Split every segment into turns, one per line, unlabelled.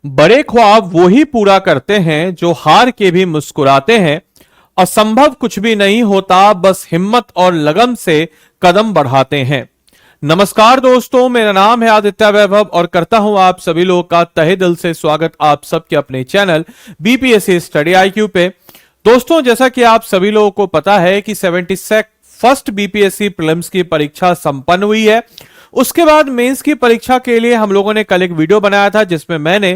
बड़े ख्वाब वो ही पूरा करते हैं जो हार के भी मुस्कुराते हैं। असंभव कुछ भी नहीं होता, बस हिम्मत और लगन से कदम बढ़ाते हैं। नमस्कार दोस्तों, मेरा नाम है आदित्य वैभव और करता हूं आप सभी लोगों का तहे दिल से स्वागत आप सबके अपने चैनल बीपीएससी स्टडी आईक्यू पे। दोस्तों, जैसा कि आप सभी लोगों को पता है कि 76 फर्स्ट बीपीएससी प्रीलिम्स की परीक्षा संपन्न हुई है। उसके बाद मेंस की परीक्षा के लिए हम लोगों ने कल एक वीडियो बनाया था जिसमें मैंने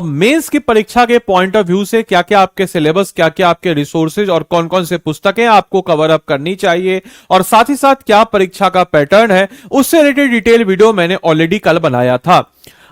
मेंस की परीक्षा के पॉइंट ऑफ व्यू से क्या क्या आपके सिलेबस, क्या क्या आपके रिसोर्सेज और कौन कौन से पुस्तकें आपको कवर अप करनी चाहिए और साथ ही साथ क्या परीक्षा का पैटर्न है, उससे रिलेटेड डिटेल वीडियो मैंने ऑलरेडी कल बनाया था।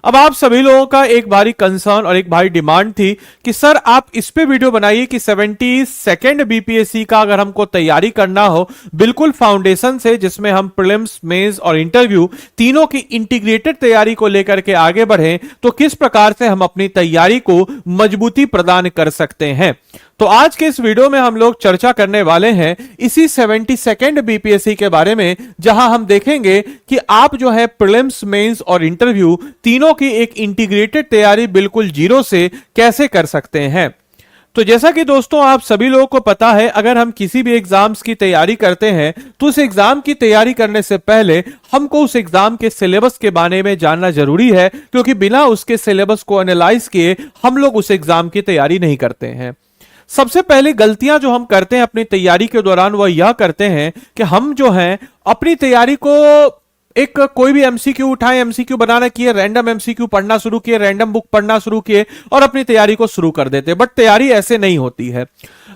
अब आप सभी लोगों का एक भारी कंसर्न और एक भारी डिमांड थी कि सर आप इस पे वीडियो बनाइए कि 72nd बीपीएससी का अगर हमको तैयारी करना हो बिल्कुल फाउंडेशन से, जिसमें हम प्रीलिम्स, मेंस और इंटरव्यू तीनों की इंटीग्रेटेड तैयारी को लेकर के आगे बढ़ें, तो किस प्रकार से हम अपनी तैयारी को मजबूती प्रदान कर सकते हैं। तो आज के इस वीडियो में हम लोग चर्चा करने वाले हैं इसी 72nd बीपीएससी के बारे में, जहां हम देखेंगे कि आप जो है प्रीलिम्स, मेंस और इंटरव्यू तीनों की एक इंटीग्रेटेड तैयारी बिल्कुल जीरो से कैसे कर सकते हैं। तो जैसा कि दोस्तों आप सभी लोगों को पता है, अगर हम किसी भी एग्जाम्स की तैयारी करते हैं तो उस एग्जाम की तैयारी करने से पहले हमको उस एग्जाम के सिलेबस के बारे में जानना जरूरी है, क्योंकि बिना उसके सिलेबस को एनालाइज किए हम लोग उस एग्जाम की तैयारी नहीं करते हैं। सबसे पहले गलतियां जो हम करते हैं अपनी तैयारी के दौरान वह यह करते हैं कि हम जो हैं अपनी तैयारी को एक कोई भी एमसीक्यू उठाएं, एमसीक्यू बनाना किए, रैंडम एमसीक्यू पढ़ना शुरू किए, रैंडम बुक पढ़ना शुरू किए और अपनी तैयारी को शुरू कर देते। बट तैयारी ऐसे नहीं होती है।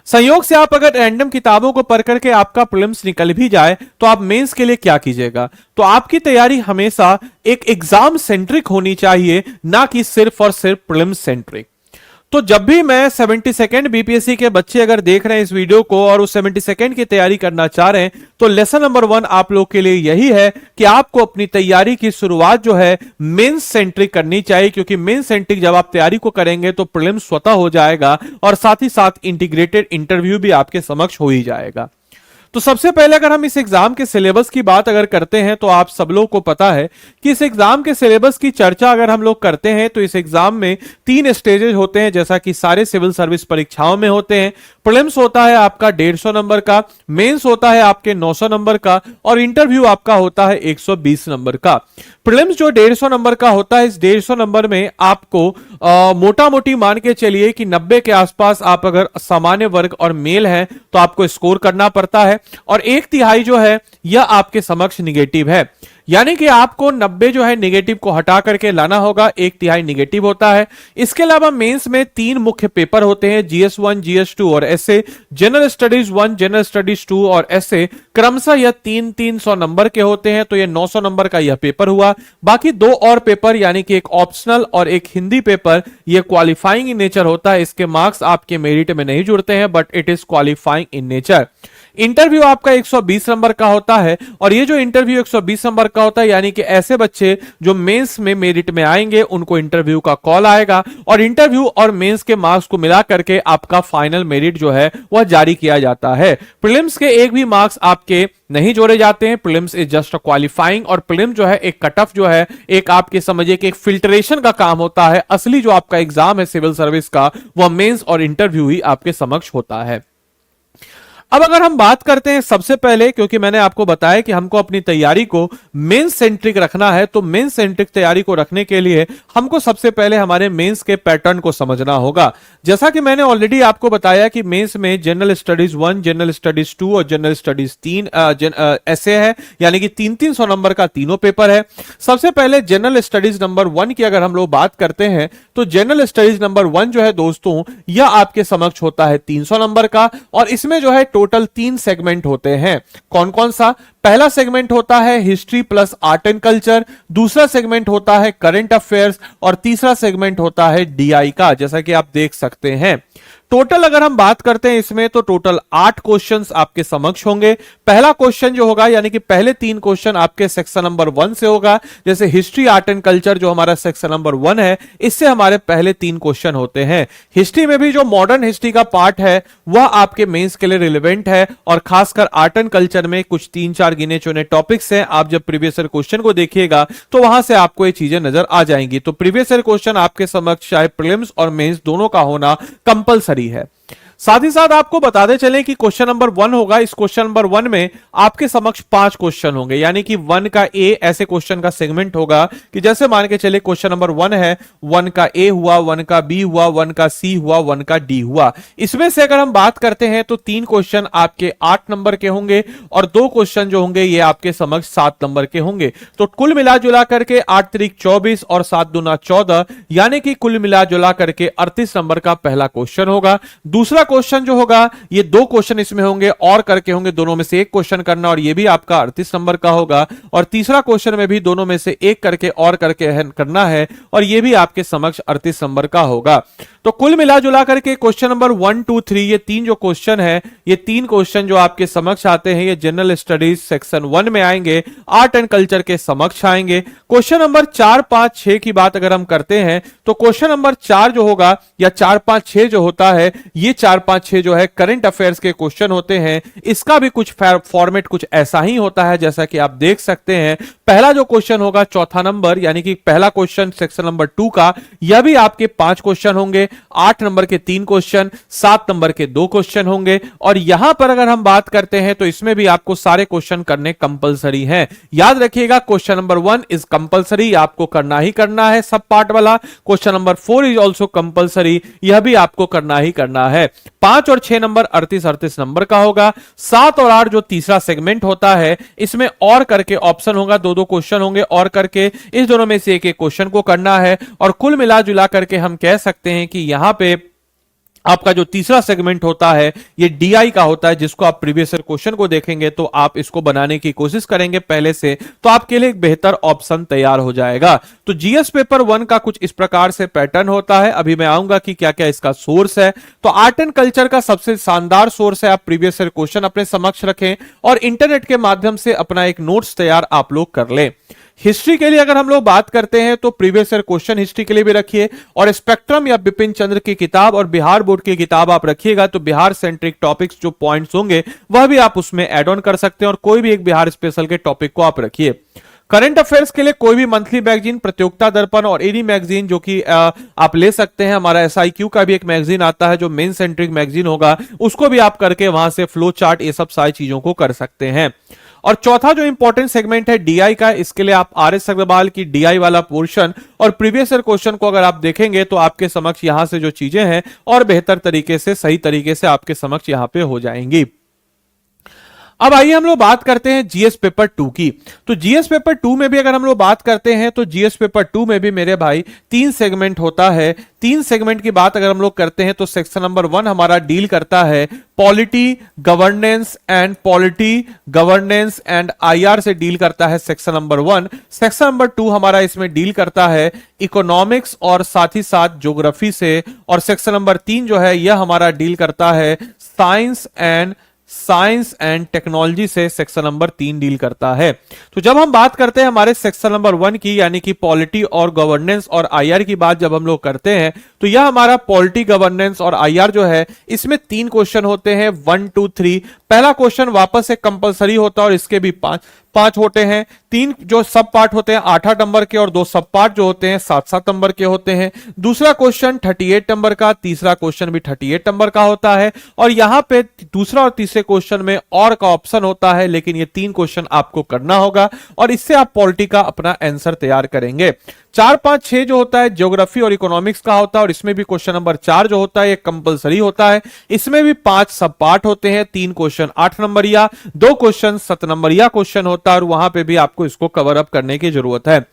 संयोग से आप अगर रैंडम किताबों को पढ़ करके आपका प्रीलिम्स निकल भी जाए तो आप मेंस के लिए क्या कीजिएगा। तो आपकी तैयारी हमेशा एक एग्जाम सेंट्रिक होनी चाहिए, ना कि सिर्फ और सिर्फ प्रीलिम्स सेंट्रिक। तो जब भी मैं 72nd बीपीएससी के बच्चे अगर देख रहे हैं इस वीडियो को और उस 72nd की तैयारी करना चाह रहे हैं, तो लेसन नंबर 1 आप लोग के लिए यही है कि आपको अपनी तैयारी की शुरुआत जो है मेंस सेंट्रिक करनी चाहिए, क्योंकि मेंस सेंट्रिक जब आप तैयारी को करेंगे तो प्रीलिम्स स्वतः हो जाएगा और साथ ही साथ इंटीग्रेटेड इंटरव्यू भी आपके समक्ष हो ही जाएगा। तो सबसे पहले अगर हम इस एग्जाम के सिलेबस की बात अगर करते हैं तो आप सब लोगों को पता है कि इस एग्जाम के सिलेबस की चर्चा अगर हम लोग करते हैं तो इस एग्जाम में 3 स्टेजेस होते हैं, जैसा कि सारे सिविल सर्विस परीक्षाओं में होते हैं। प्रीलिम्स होता है आपका 150 नंबर का, मेंस होता है आपके 900 नंबर का और इंटरव्यू आपका होता है 120 नंबर का। प्रीलिम्स जो 150 नंबर का होता है, इस 150 नंबर में आपको मोटा मोटी मान के चलिए कि 90 के आसपास आप अगर सामान्य वर्ग और मेल हैं तो आपको स्कोर करना पड़ता है और 1/3 जो है यह आपके समक्ष निगेटिव है, यानी कि आपको 90 जो है नेगेटिव को हटा करके लाना होगा, 1/3 नेगेटिव होता है। इसके अलावा मेंस में 3 मुख्य पेपर होते हैं, GS1, GS2 और essay. General studies 1, general studies 2 और एसए क्रमशः यह 300 नंबर के होते हैं, तो यह 900 नंबर का यह पेपर हुआ। बाकी 2 और पेपर यानी कि एक ऑप्शनल और एक हिंदी पेपर, यह क्वालिफाइंग इन नेचर होता है। इसके मार्क्स आपके मेरिट में नहीं जुड़ते हैं, but it is qualifying in nature. Interview आपका 120 नंबर का होता है और ये जो इंटरव्यू 120 नंबर का होता है, यानी कि ऐसे बच्चे जो मेंस में मेरिट में आएंगे उनको इंटरव्यू का कॉल आएगा और इंटरव्यू और मेंस के मार्क्स को मिला करके आपका फाइनल मेरिट जो है वह जारी किया जाता है। प्रीलिम्स के एक भी मार्क्स आपके नहीं जोड़े जाते हैं। प्रीलिम्स इज जस्ट क्वालिफाइंग और प्रीलिम्स जो है एक कट ऑफ जो है, एक आपके समझिए कि एक फिल्ट्रेशन का काम होता है। असली जो आपका एग्जाम है सिविल सर्विस का वह मेंस और इंटरव्यू ही आपके समक्ष होता है। अब अगर हम बात करते हैं सबसे पहले, क्योंकि मैंने आपको बताया कि हमको अपनी तैयारी को मेंस सेंट्रिक रखना है, तो मेंस सेंट्रिक तैयारी को रखने के लिए हमको सबसे पहले हमारे मेंस के पैटर्न को समझना होगा। जैसा कि मैंने ऑलरेडी आपको बताया कि मेंस में जनरल स्टडीज 1, जनरल स्टडीज 2 और जनरल स्टडीज 3 ऐसे है, यानी कि 300 नंबर का तीनों पेपर है। सबसे पहले जनरल स्टडीज नंबर 1 की अगर हम लोग बात करते हैं तो जनरल स्टडीज नंबर 1 जो है दोस्तों, यह आपके समक्ष होता है 300 नंबर का और इसमें जो है टोटल 3 सेगमेंट होते हैं। कौन कौन सा? पहला सेगमेंट होता है history plus art and culture, दूसरा सेगमेंट होता है करंट अफेयर्स और तीसरा सेगमेंट होता है डीआई का, जैसा कि आप देख सकते हैं। टोटल अगर हम बात करते हैं इसमें तो टोटल 8 क्वेश्चंस आपके समक्ष होंगे। पहला क्वेश्चन जो होगा यानी कि पहले 3 क्वेश्चन आपके सेक्शन नंबर 1 से होगा, जैसे हिस्ट्री आर्ट एंड कल्चर जो हमारा सेक्शन नंबर 1 है, इससे हमारे पहले 3 क्वेश्चन होते हैं। हिस्ट्री में भी जो मॉडर्न हिस्ट्री का पार्ट है वह आपके मेंस के लिए रिलेवेंट है, और खासकर आर्ट एंड कल्चर में कुछ 3-4 गिने चुने टॉपिक्स हैं। आप जब प्रीवियस ईयर क्वेश्चन को देखिएगा तो वहां से आपको ये चीजें नजर आ जाएंगी। तो प्रीवियस ईयर क्वेश्चन आपके समक्ष चाहे प्रीलिम्स और मेंस दोनों का होना कंपलसरी है। साथ ही साथ आपको बताते चलें कि क्वेश्चन नंबर 1 होगा, इस क्वेश्चन नंबर 1 में आपके समक्ष 5 क्वेश्चन होंगे, यानी कि 1 का ए ऐसे क्वेश्चन का सेगमेंट होगा कि जैसे मान के चले क्वेश्चन नंबर 1 है, 1 का ए हुआ, 1 का बी हुआ, 1 का सी हुआ, 1 का डी हुआ। इसमें से अगर हम बात करते हैं तो 3 क्वेश्चन आपके 8 नंबर के होंगे और 2 क्वेश्चन जो होंगे ये आपके समक्ष 7 नंबर के होंगे। तो कुल मिला जुला करके 8 त्रिक 24 और 7 दूना 14, यानी कि कुल मिला जुला करके 38 नंबर का पहला क्वेश्चन होगा। दूसरा क्वेश्चन जो होगा ये 2 क्वेश्चन इसमें होंगे और करके होंगे, दोनों में से एक क्वेश्चन करना, और ये भी आपका 38 नंबर का होगा। और तीसरा क्वेश्चन में भी दोनों में से एक करके और करके करना है, और ये भी आपके समक्ष 38 नंबर का होगा। तो कुल मिला जुला करके क्वेश्चन नंबर 1, 2, 3 ये 3 जो क्वेश्चन है, ये 3 क्वेश्चन जो आपके समक्ष आते हैं ये जनरल स्टडीज सेक्शन 1 में आएंगे, आर्ट एंड कल्चर के समक्ष आएंगे। क्वेश्चन नंबर 4, 5, 6 की बात अगर हम करते हैं तो क्वेश्चन नंबर 4 जो होगा या 4, 5, 6 जो होता है, ये 4, 5, 6 जो है करंट अफेयर्स के क्वेश्चन होते हैं। इसका भी कुछ फॉर्मेट कुछ ऐसा ही होता है जैसा कि आप देख सकते हैं। पहला जो क्वेश्चन होगा चौथा नंबर, यानी कि पहला क्वेश्चन सेक्शन नंबर 2 का, यह भी आपके 5 क्वेश्चन होंगे, 8 नंबर के 3 क्वेश्चन, 7 नंबर के 2 क्वेश्चन होंगे। और यहां पर अगर हम बात करते हैं तो इसमें भी आपको सारे क्वेश्चन करने कंपलसरी हैं। याद रखिएगा क्वेश्चन नंबर 1 इज कंपलसरी, आपको करना ही करना है सब पार्ट वाला। Question number 4 is also compulsory, यह भी आपको करना ही करना है। 5 और 6 नंबर 38 नंबर का होगा। 7 और 8 जो तीसरा सेगमेंट होता है, इसमें और करके ऑप्शन होगा, 2-2 क्वेश्चन होंगे और करके, इस दोनों में से एक एक क्वेश्चन को करना है। और कुल मिला जुला करके हम कह सकते हैं कि यहां पे आपका जो तीसरा सेगमेंट होता है ये डीआई का होता है, जिसको आप प्रीवियस ईयर क्वेश्चन को देखेंगे तो आप इसको बनाने की कोशिश करेंगे पहले से, तो आपके लिए एक बेहतर ऑप्शन तैयार हो जाएगा। तो जीएस पेपर 1 का कुछ इस प्रकार से पैटर्न होता है। अभी मैं आऊंगा कि क्या क्या इसका सोर्स है। तो आर्ट एंड कल्चर का सबसे शानदार सोर्स है, आप प्रीवियस ईयर क्वेश्चन अपने समक्ष रखें और इंटरनेट के माध्यम से अपना एक नोट्स तैयार आप लोग कर लें। हिस्ट्री के लिए अगर हम लोग बात करते हैं तो प्रीवियस ईयर क्वेश्चन हिस्ट्री के लिए भी रखिए, और स्पेक्ट्रम या बिपिन चंद्र की किताब और बिहार बोर्ड की किताब आप रखिएगा, तो बिहार सेंट्रिक टॉपिक्स जो पॉइंट्स होंगे वह भी आप उसमें ऐड ऑन कर सकते हैं, और कोई भी एक बिहार स्पेशल के टॉपिक को आप रखिए। करंट अफेयर्स के लिए कोई भी मंथली मैगजीन, प्रतियोगिता दर्पण और एनी मैगजीन जो कि आप ले सकते हैं। हमारा एसआईक्यू का भी एक मैगजीन आता है जो मेन सेंट्रिक मैगजीन होगा, उसको भी आप करके वहां से फ्लो चार्ट ये सब सारी चीजों को कर सकते हैं। और चौथा जो इंपॉर्टेंट सेगमेंट है डीआई का, इसके लिए आप आर.एस. अग्रवाल की डीआई वाला पोर्शन और प्रीवियस ईयर क्वेश्चन को अगर आप देखेंगे तो आपके समक्ष यहां से जो चीजें हैं और बेहतर तरीके से, सही तरीके से आपके समक्ष यहां पे हो जाएंगी। अब आइए हम लोग बात करते हैं जीएस पेपर 2 की। तो जीएस पेपर 2 में भी अगर हम लोग बात करते हैं तो जीएस पेपर 2 में भी मेरे भाई 3 सेगमेंट होता है। 3 सेगमेंट की बात अगर हम लोग करते हैं तो सेक्शन नंबर 1 हमारा डील करता है पॉलिटी गवर्नेंस एंड आईआर से डील करता है सेक्शन नंबर 1। सेक्शन नंबर 2 हमारा इसमें डील करता है इकोनॉमिक्स और साथ ही साथ ज्योग्राफी से, और सेक्शन नंबर 3 जो है यह हमारा डील करता है साइंस एंड टेक्नोलॉजी से। सेक्शन नंबर 3 डील करता है। तो जब हम बात करते हैं हमारे सेक्शन नंबर 1 की, यानी कि पॉलिटी और गवर्नेंस और आईआर की बात जब हम लोग करते हैं तो यह हमारा पॉलिटी, गवर्नेंस और आईआर जो है इसमें 3 क्वेश्चन होते हैं, 1, 2, 3। पहला क्वेश्चन वापस से कंपलसरी होता है और इसके भी 5 होते हैं। 3 जो सब पार्ट होते हैं 8 नंबर के, और 2 सब पार्ट जो होते हैं 7 नंबर के होते हैं। दूसरा क्वेश्चन 38 नंबर का, तीसरा क्वेश्चन भी 38 नंबर का होता है। और यहां पे दूसरा और तीसरे क्वेश्चन में और का ऑप्शन होता है, लेकिन ये 3 क्वेश्चन आपको करना होगा और इससे आप पॉलिटी का अपना आंसर तैयार करेंगे। 4, 5, 6 जो होता है ज्योग्राफी और इकोनॉमिक्स का होता है, और इसमें भी क्वेश्चन नंबर 4 जो होता है ये कंपलसरी होता है। इसमें भी 5 सब पार्ट होते हैं, 3 क्वेश्चन 8 नंबर या 2 क्वेश्चन 7 नंबर या क्वेश्चन होता है, और वहां पे भी आपको इसको कवर अप करने की जरूरत है।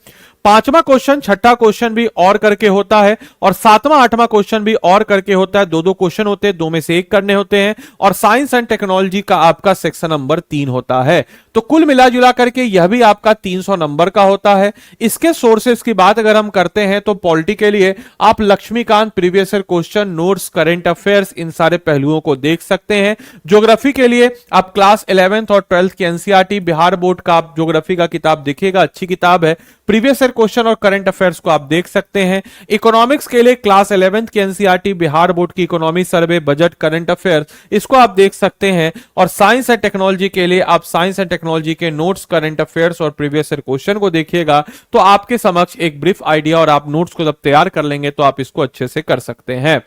पांचवा क्वेश्चन, छठा क्वेश्चन भी और करके होता है, और सातवां आठवां क्वेश्चन भी और करके होता है। दो दो क्वेश्चन होते हैं, दो में से एक करने होते हैं, और साइंस एंड टेक्नोलॉजी का आपका सेक्शन नंबर 3 होता है। तो कुल मिला जुला करके यह भी आपका 300 नंबर का होता है। इसके सोर्सेस की बात अगर हम करते हैं तो पॉलिटी के लिए आप Lakshmikant previous year question, notes, current affairs, इन सारे पहलुओं को देख सकते हैं। ज्योग्राफी के लिए आप क्लास 11th और 12th की एनसीईआरटी, बिहार बोर्ड का आप ज्योग्राफी का किताब देखिएगा, अच्छी किताब है। प्रीवियस ईयर क्वेश्चन और करंट अफेयर्स को आप देख सकते हैं। इकोनॉमिक्स के लिए क्लास 11th की एनसीईआरटी, बिहार बोर्ड की इकोनॉमी सर्वे, बजट, करंट अफेयर्स, इसको आप देख सकते हैं। और साइंस एंड टेक्नोलॉजी के लिए आप साइंस एंड टेक्नोलॉजी के नोट्स, करंट अफेयर्स और प्रीवियस ईयर क्वेश्चन को देखिएगा, तो आपके समक्ष एक ब्रीफ आइडिया, और आप नोट्स को जब तैयार कर लेंगे तो आप इसको अच्छे से कर सकते हैं।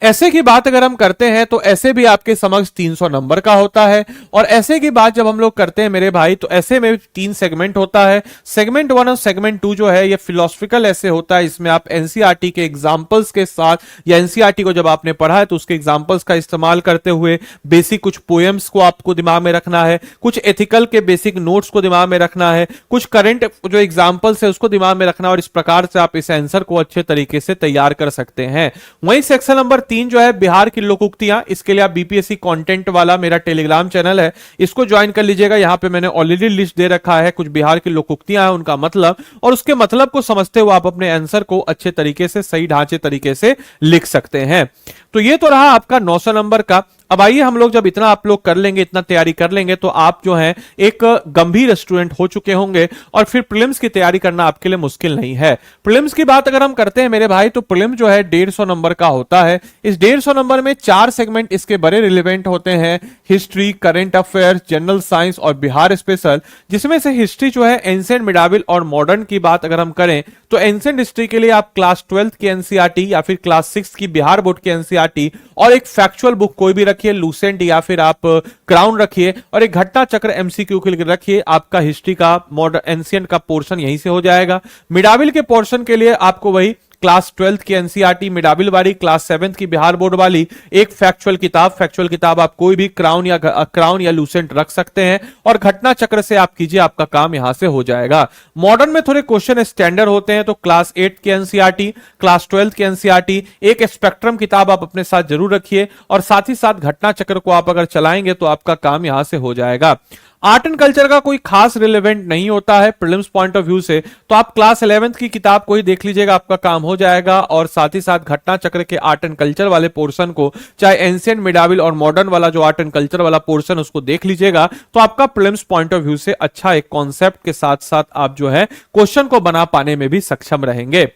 ऐसे की बात अगर हम करते हैं तो ऐसे भी आपके समक्ष 300 नंबर का होता है। और ऐसे की बात जब हम लोग करते हैं मेरे भाई, तो ऐसे में 3 सेगमेंट होता है। सेगमेंट 1 और सेगमेंट 2 जो है ये फिलोसफिकल ऐसे होता है। इसमें आप एनसीईआरटी के एग्जांपल्स के साथ, या एनसीईआरटी को जब आपने पढ़ा है तो उसके एग्जांपल्स का इस्तेमाल करते हुए बेसिक कुछ पोएम्स को आपको दिमाग में रखना है, कुछ एथिकल के बेसिक नोट्स को दिमाग में रखना है, कुछ करंट जो एग्जांपल्स है उसको दिमाग में रखना, और इस प्रकार से आप इस आंसर को अच्छे तरीके से तैयार कर सकते हैं। वहीं सेक्शन नंबर 3 जो है बिहार की लोकोक्तियां, इसके लिए आप बीपीएससी कंटेंट वाला मेरा टेलीग्राम चैनल है, इसको ज्वाइन कर लीजिएगा। यहां पे मैंने ऑलरेडी लिस्ट दे रखा है, कुछ बिहार की लोकोक्तियां हैं, उनका मतलब, और उसके मतलब को समझते हुए आप अपने आंसर को अच्छे तरीके से, सही ढांचे तरीके से लिख सकते हैं। तो ये तो रहा आपका 900 नंबर का। अब आइए हम लोग जब इतना आप लोग कर लेंगे, इतना तैयारी कर लेंगे, तो आप जो है एक गंभीर स्टूडेंट हो चुके होंगे, और फिर प्रीलिम्स की तैयारी करना आपके लिए मुश्किल नहीं है। प्रीलिम्स की बात अगर हम करते हैं मेरे भाई, तो प्रीलिम्स जो है 150 नंबर का होता है। इस 150 नंबर में 4 सेगमेंट इसके बड़े रिलेवेंट होते हैं, history, current affairs, general science और बिहार स्पेशल। जिसमें से हिस्ट्री जो है एंशिएंट, मिडाविल और मॉडर्न की बात अगर हम करें तो एंशिएंट हिस्ट्री के लिए आप क्लास 12th की एनसीईआरटी या फिर क्लास 6 की बिहार बोर्ड की एनसीईआरटी और एक फैक्चुअल बुक कोई भी रखिए, लूसेंट या फिर आप क्राउन रखिए, और एक घटना चक्र एमसीक्यू के लिए रखिए। आपका हिस्ट्री का मॉडर्न एंशिएंट का पोर्शन यहीं से हो जाएगा। मिडाविल के पोर्शन के लिए आपको वही क्लास 12th की एनसीईआरटी मिडाविल वाली, क्लास 7th की बिहार बोर्ड वाली एक फैक्चुअल किताब आप कोई भी क्राउन या लूसेंट रख सकते हैं, और घटना चक्र से आप कीजिए, आपका काम यहां से हो जाएगा। मॉडर्न में थोड़े क्वेश्चन स्टैंडर्ड होते हैं, तो क्लास 8 की एनसीईआरटी, क्लास 12th की एनसीईआरटी, एक स्पेक्ट्रम किताब आप अपने साथ जरूर रखिए, और साथ ही साथ घटना चक्र को आप अगर चलाएंगे तो आपका काम यहां से हो जाएगा। आर्ट एंड कल्चर का कोई खास रिलेवेंट नहीं होता है प्रीलिम्स पॉइंट ऑफ व्यू से, तो आप क्लास 11th की किताब को ही देख लीजिएगा, आपका काम हो जाएगा। और साथ ही साथ घटना चक्र के आर्ट एंड कल्चर वाले पोर्शन को, चाहे एंशिएंट, मिडाविल और मॉडर्न वाला जो आर्ट एंड कल्चर वाला पोर्शन, उसको देख लीजिएगा, तो आपका प्रीलिम्स पॉइंट ऑफ व्यू से अच्छा एक कॉन्सेप्ट के साथ साथ आप जो है क्वेश्चन को बना पाने में भी सक्षम रहेंगे।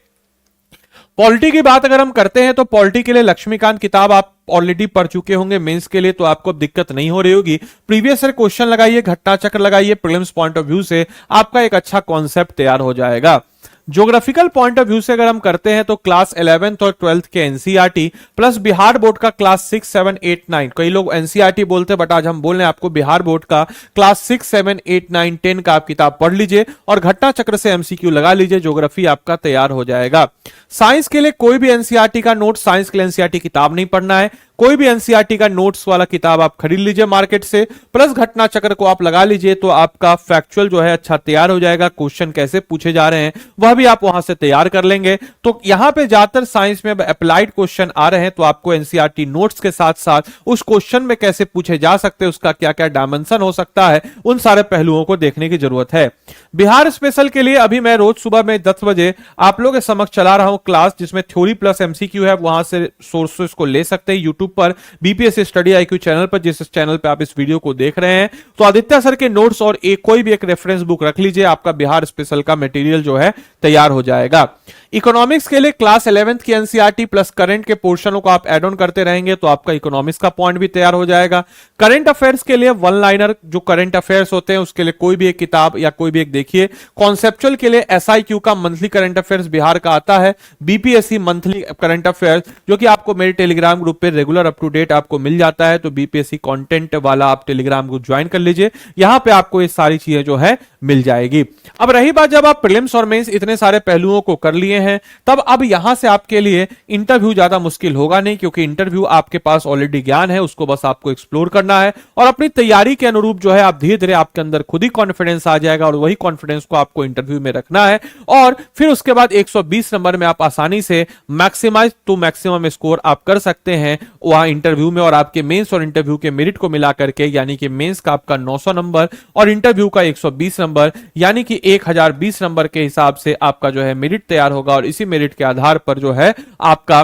पॉलिटी की बात अगर हम करते हैं तो पॉलिटी के लिए लक्ष्मीकांत किताब आप ऑलरेडी पढ़ चुके होंगे मेंस के लिए, तो आपको अब दिक्कत नहीं हो रही होगी। प्रीवियस ईयर क्वेश्चन लगाइए, घटना चक्र लगाइए, प्रीलिम्स पॉइंट ऑफ व्यू से आपका एक अच्छा कॉन्सेप्ट तैयार हो जाएगा। ज्योग्राफिकल पॉइंट ऑफ व्यू से अगर हम करते हैं तो क्लास 11th और 12th के एनसीईआरटी प्लस बिहार बोर्ड का क्लास 6, 7, 8, 9, कई लोग एनसीईआरटी बोलते हैं बट आज हम बोल रहे हैं आपको बिहार बोर्ड का क्लास 6, 7, 8, 9, 10 का आप किताब पढ़ लीजिए, और घटना चक्र से एमसीक्यू लगा लीजिए, ज्योग्राफी आपका तैयार हो जाएगा। साइंस के लिए कोई भी एनसीईआरटी का नोट, साइंस के लिए एनसीईआरटी किताब नहीं पढ़ना है, कोई भी एनसीईआरटी का नोट्स वाला किताब आप खरीद लीजिए मार्केट से, प्लस घटना चक्र को आप लगा लीजिए, तो आपका फैक्चुअल जो है अच्छा तैयार हो जाएगा। क्वेश्चन कैसे पूछे जा रहे हैं वह भी आप वहां से तैयार कर लेंगे। तो यहां पे ज्यादातर साइंस में अप्लाइड क्वेश्चन आ रहे हैं, तो आपको एनसीईआरटी नोट्स के साथ साथ उस क्वेश्चन में कैसे पूछे जा सकते हैं, उसका क्या क्या डायमेंशन हो सकता है, उन सारे पहलुओं को देखने की जरूरत है। बिहार स्पेशल के लिए अभी मैं रोज सुबह में 10 बजे आप लोगों के समक्ष चला रहा हूं क्लास, जिसमें थ्योरी प्लस एमसीक्यू है, वहां से सोर्सेस को ले सकते हैं यूट्यूब पर, बीपीएससी स्टडी आईक्यू चैनल पर, जिस चैनल पे आप इस वीडियो को देख रहे हैं। तो आदित्य सर के नोट्स और कोई भी एक रेफरेंस बुक रख लीजिए, आपका बिहार स्पेशल का मटेरियल जो है तैयार हो जाएगा। इकोनॉमिक्स के लिए क्लास 11th की एनसीईआरटी प्लस करंट के पोर्शनों को आप ऐड ऑन करते रहेंगे, तो आपका इकोनॉमिक्स का पॉइंट भी तैयार हो जाएगा। करंट अफेयर्स के लिए वन लाइनर जो करंट अफेयर्स होते हैं उसके लिए कोई भी एक किताब या कोई भी एक देखिए। कॉन्सेप्चुअल के लिए एसआईक्यू का मंथली करंट अफेयर्स बिहार का आता है, बीपीएससी मंथली करंट अफेयर्स जो कि आपको मेरे टेलीग्राम ग्रुप पे रेगुलर अप टू डेट आपको मिल जाता है, तो बीपीएससी कंटेंट वाला आप टेलीग्राम ग्रुप ज्वाइन कर लीजिए, यहां पे आपको ये सारी चीजें जो है मिल जाएगी। अब रही बात, जब आप प्रीलिम्स और मेंस इतने सारे पहलुओं को कर लिए हैं, तब अब यहां से आपके लिए इंटरव्यू ज्यादा मुश्किल होगा नहीं, क्योंकि इंटरव्यू आपके पास ऑलरेडी ज्ञान है, उसको बस आपको एक्सप्लोर करना है और अपनी तैयारी के अनुरूप जो है आप धीरे धीरे आपके अंदर खुद ही कॉन्फिडेंस आ जाएगा और वही कॉन्फिडेंस को आपको इंटरव्यू में रखना है और फिर उसके बाद 120 नंबर में आप आसानी से मैक्सिमाइज टू मैक्सिमम स्कोर आप कर सकते हैं वहां इंटरव्यू में। और आपके मेंस और इंटरव्यू के मेरिट को मिला करके, यानी कि मेंस का आपका 900 नंबर और इंटरव्यू का 120 नंबर, यानी कि 1020 नंबर के हिसाब से आपका जो है मेरिट तैयार होगा और इसी मेरिट के आधार पर जो है आपका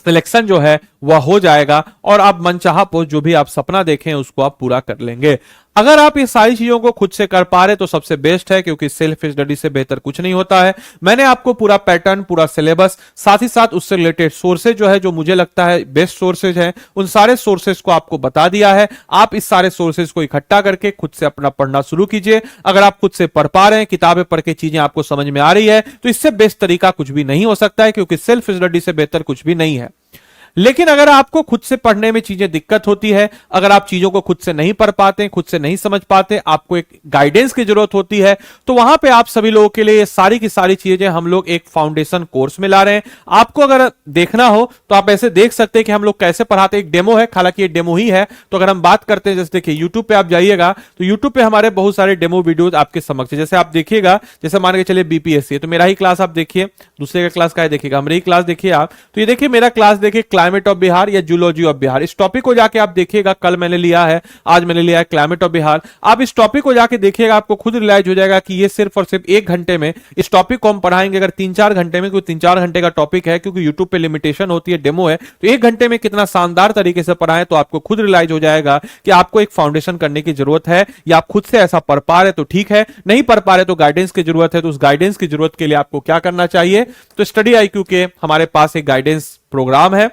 सिलेक्शन जो है वह हो जाएगा और आप मनचाहा पोस्ट जो भी आप सपना देखें उसको आप पूरा कर लेंगे। अगर आप ये सारी चीजों को खुद से कर पा रहे तो सबसे बेस्ट है, क्योंकि सेल्फ स्टडी से बेहतर कुछ नहीं होता है। मैंने आपको पूरा पैटर्न, पूरा सिलेबस, साथ ही साथ उससे रिलेटेड सोर्सेज जो है, जो मुझे लगता है बेस्ट सोर्सेज हैं, उन सारे सोर्सेज को आपको बता दिया है। आप इस सारे सोर्सेज को इकट्ठा करके खुद से अपना पढ़ना शुरू कीजिए। अगर आप खुद से पढ़ पा रहे हैं, किताबें पढ़ के चीजें आपको समझ में आ रही है, तो इससे बेस्ट तरीका कुछ भी नहीं हो सकता है, क्योंकि सेल्फ स्टडी से बेहतर कुछ भी नहीं है। लेकिन अगर आपको खुद से पढ़ने में चीजें दिक्कत होती है, अगर आप चीजों को खुद से नहीं पढ़ पाते, खुद से नहीं समझ पाते, आपको एक गाइडेंस की जरूरत होती है, तो वहां पे आप सभी लोगों के लिए ये सारी की सारी चीजें हम लोग एक फाउंडेशन कोर्स में ला रहे हैं। आपको अगर देखना हो तो आप ऐसे देख सकते हैं कि हम लोग कैसे पढ़ाते हैं। एक डेमो है, हालांकि ये डेमो ही है। तो अगर हम बात करते हैं, जैसे देखिए यूट्यूब पे आप जाइएगा तो यूट्यूब पे हमारे बहुत सारे डेमो वीडियोज आपके समक्ष है। जैसे आप देखिएगा, जैसे मान के चलिए बीपीएससी, तो मेरा ही क्लास आप देखिए, दूसरे का क्लास का है देखिएगा, हमारी क्लास देखिए आप। तो ये देखिए मेरा क्लास देखिए, क्लाइमेट ऑफ बिहार या जूलॉजी ऑफ बिहार। इस टॉपिक को जाके आप देखिएगा, कल मैंने लिया है, आज मैंने लिया है क्लाइमेट ऑफ बिहार। आप इस टॉपिक को जाके देखिएगा, आपको खुद रियलाइज हो जाएगा कि ये सिर्फ और सिर्फ 1 घंटे में इस टॉपिक को हम पढ़ाएंगे। अगर 3-4 घंटे में, क्योंकि 3-4 घंटे का टॉपिक है, क्योंकि यूट्यूब पे लिमिटेशन होती है, डेमो है, तो 1 घंटे में कितना शानदार तरीके से पढ़ाएं, तो आपको खुद रियलाइज हो जाएगा कि आपको एक फाउंडेशन करने की जरूरत है। या आप खुद से ऐसा पढ़ पा रहे तो ठीक है, नहीं पढ़ पा रहे तो गाइडेंस की जरूरत है। तो उस गाइडेंस की जरूरत के लिए आपको क्या करना चाहिए, तो स्टडी आईक्यू के हमारे पास एक गाइडेंस प्रोग्राम है।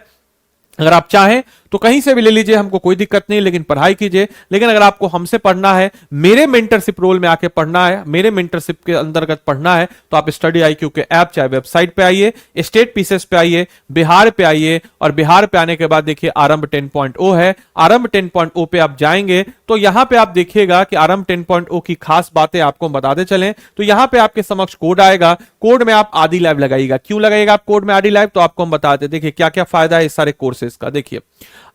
अगर आप चाहें तो कहीं से भी ले लीजिए, हमको कोई दिक्कत नहीं, लेकिन पढ़ाई कीजिए। लेकिन अगर आपको हमसे पढ़ना है, मेरे मेंटरशिप रोल में आके पढ़ना है, मेरे मेंटरशिप के अंतर्गत पढ़ना है, तो आप स्टडी आईक्यू के ऐप चाहे वेबसाइट पे आइए, स्टेट पीसेस पे आइए, बिहार पे आइए, और बिहार पे आने के बाद देखिए आरंभ 10.0 है। आरंभ 10.0 पे आप जाएंगे तो यहां पे आप देखिएगा कि आरंभ 10.0 की खास बातें आपको बताते चलें। तो यहां पे आपके समक्ष कोड आएगा, कोड में आप आदि लाइव लगाइएगा। क्यों लगाइएगा आप कोड में आदि लाइव, तो आपको हम बताते देखिए क्या क्या फायदा है इस सारे कोर्सेज का। देखिए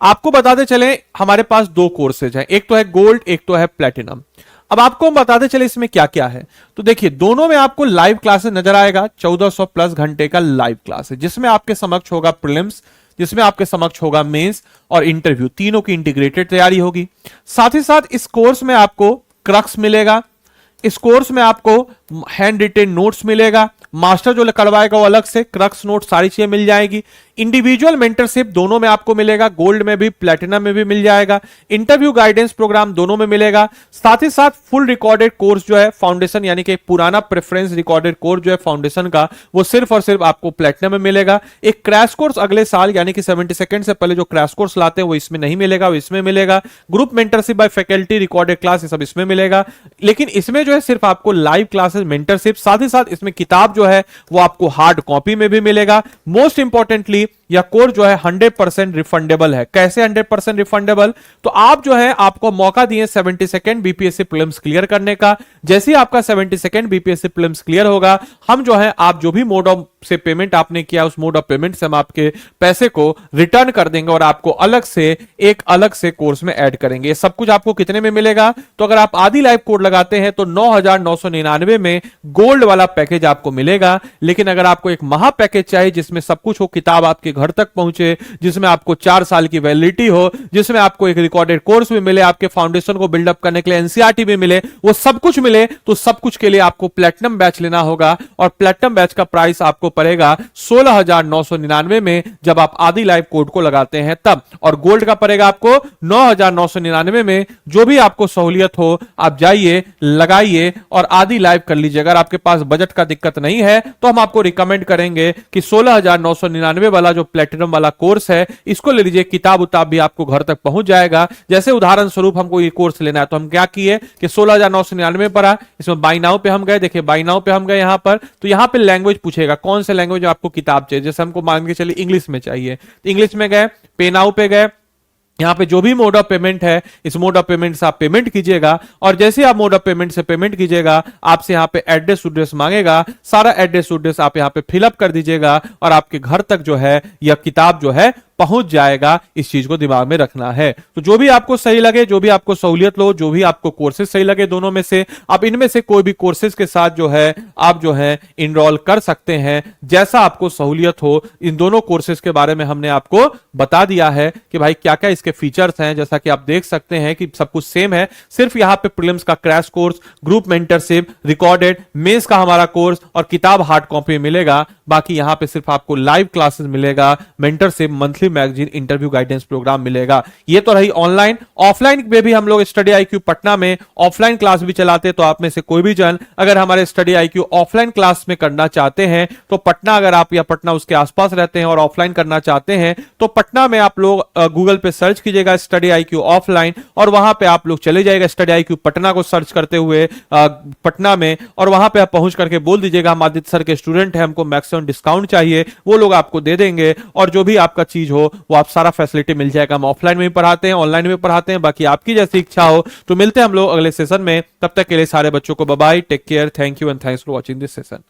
आपको बताते चले, हमारे पास 2 कोर्सेज हैं, एक तो है गोल्ड, एक तो है प्लेटिनम। अब आपको हम बताते चले इसमें क्या क्या है। तो देखिए दोनों में आपको लाइव क्लासेस नजर आएगा, 1400 प्लस घंटे का लाइव क्लास है, जिसमें आपके समक्ष होगा प्रीलिम्स, जिसमें आपके समक्ष होगा मेंस और इंटरव्यू, तीनों की इंटीग्रेटेड तैयारी होगी। साथ ही साथ इस कोर्स में आपको क्रक्स मिलेगा, इस कोर्स में आपको हैंड रिटेन नोट्स मिलेगा, मास्टर जो करवाएगा वो अलग से क्रक्स नोट सारी चीजें मिल जाएगी। इंडिविजुअल मेंटरशिप दोनों में आपको मिलेगा, गोल्ड में भी प्लेटिनम में भी मिल जाएगा। इंटरव्यू गाइडेंस प्रोग्राम दोनों में मिलेगा। साथ ही साथ फुल रिकॉर्डेड कोर्स जो है फाउंडेशन, यानी कि पुराना प्रेफरेंस रिकॉर्डेड कोर्स जो है फाउंडेशन का, वो सिर्फ और सिर्फ आपको प्लेटिनम में मिलेगा। एक क्रैश कोर्स अगले साल, यानी कि 72 से पहले जो क्रैश कोर्स लाते हैं वो इसमें नहीं मिलेगा, वो इसमें मिलेगा। Group mentorship by faculty, recorded class, ये सब इसमें मिलेगा। लेकिन इसमें जो है सिर्फ आपको लाइव क्लासेस, मेंटरशिप, साथ ही साथ इसमें किताब जो है वो आपको हार्ड कॉपी में भी मिलेगा। मोस्ट इंपॉर्टेंटली यह कोर्स जो है 100% रिफंडेबल है। कैसे 100% रिफंडेबल, तो आप जो है आपको मौका दिए 72nd बीपीएससी प्रीलिम्स क्लियर करने का। जैसे ही आपका 72nd बीपीएससी प्रीलिम्स क्लियर होगा, हम जो है आप जो भी मोड ऑफ से पेमेंट आपने किया, उस मोड ऑफ पेमेंट से हम आपके पैसे को रिटर्न कर देंगे और आपको अलग से कोर्स में ऐड करेंगे। सब कुछ आपको कितने में मिलेगा, तो अगर आप आदि लाइव कोड लगाते हैं तो 9,999 में गोल्ड वाला पैकेज आपको मिलेगा। लेकिन अगर आपको एक महा पैकेज चाहिए जिसमें सब कुछ हो, किताब आपके घर तक पहुंचे, जिसमें आपको 4 साल की वैलिडिटी हो, जिसमें आपको एक रिकॉर्डेड कोर्स भी मिले, आपके फाउंडेशन को बिल्डअप करने के लिए एनसीईआरटी भी मिले, वो सब कुछ मिले, तो सब कुछ के लिए आपको प्लेटिनम बैच लेना होगा। और प्लेटिनम बैच का प्राइस आपको पड़ेगा 16,999 में, जब आप आदि लाइव कोड को लगाते हैं तब। और गोल्ड का पड़ेगा आपको 9,999 में। जो भी आपको सहूलियत हो आप जाइए, लगाइए और आदि लाइव कर लीजिए। अगर आपके पास बजट का दिक्कत नहीं है तो हम आपको रिकमेंड करेंगे कि 16,999 वाला जो प्लेटिनम वाला कोर्स है इसको ले लीजिए। किताब उताब भी आपको घर तक पहुंच जाएगा। जैसे उदाहरण स्वरूप हमको ये कोर्स लेना है तो हम क्या किए कि 16,999 पर इसमें बाई नाउ पे हम गए। देखिए बाई नाउ पे हम गए, यहां पर तो यहां पे लैंग्वेज पूछेगा कौन से लैंग्वेज आपको किताब चाहिए। जैसे हमको मान के चलिए इंग्लिश में चाहिए, तो इंग्लिश में गए, पे नाउ पे गए, यहाँ पे जो भी मोड ऑफ पेमेंट है, इस मोड ऑफ पेमेंट से आप पेमेंट कीजिएगा, और जैसे आप मोड ऑफ पेमेंट से पेमेंट कीजिएगा, आपसे यहाँ पे एड्रेस उड्रेस मांगेगा, सारा एड्रेस उड्रेस आप यहाँ पे फिलअप कर दीजिएगा, और आपके घर तक जो है यह किताब जो है पहुंच जाएगा। इस चीज को दिमाग में रखना है। तो जो भी आपको सही लगे, जो भी आपको सहूलियत लो, जो भी आपको कोर्सेज सही लगे, दोनों में से आप इनमें से कोई भी कोर्सेज के साथ जो है आप जो है इनरोल कर सकते हैं, जैसा आपको सहूलियत हो। इन दोनों कोर्सेज के बारे में हमने आपको बता दिया है कि भाई क्या क्या इसके फीचर्स हैं। जैसा कि आप देख सकते हैं कि सब कुछ सेम है, सिर्फ यहां पे प्रीलिम्स का crash course, group mentorship, recorded mains का हमारा कोर्स और किताब हार्ड कॉपी मिलेगा। बाकी यहां पे सिर्फ आपको लाइव क्लासेस मिलेगा, mentorship, monthly magazine, interview guidance program मिलेगा। ये तो रही ऑनलाइन। ऑफलाइन में भी हम लोग स्टडी आईक्यू पटना में ऑफलाइन क्लास भी चलाते हैं। तो आप में से कोई भी जन अगर हमारे स्टडी आईक्यू ऑफलाइन क्लास में करना चाहते हैं, तो पटना, अगर आप या पटना उसके आसपास रहते हैं और ऑफलाइन करना चाहते हैं, तो पटना में आप लोग गूगल पे सर्च कीजिएगा स्टडी आईक्यू ऑफलाइन, और वहां पे आप लोग चले जाएगा स्टडी आईक्यू पटना को सर्च करते हुए पटना में, और वहां पे आप पहुंच करके बोल दीजिएगा हम आदित्य सर के स्टूडेंट हैं, हमको मैक्सिमम डिस्काउंट चाहिए, वो लोग आपको दे देंगे। और जो भी आपका चीज हो वो आप सारा फैसिलिटी मिल जाएगा। हम ऑफलाइन में भी पढ़ाते हैं, ऑनलाइन में भी पढ़ाते हैं, बाकी आपकी जैसी इच्छा हो। तो मिलते हैं हम लोग अगले सेशन में, तब तक के लिए सारे बच्चों को bye bye, take care, thank you and thanks for watching this session.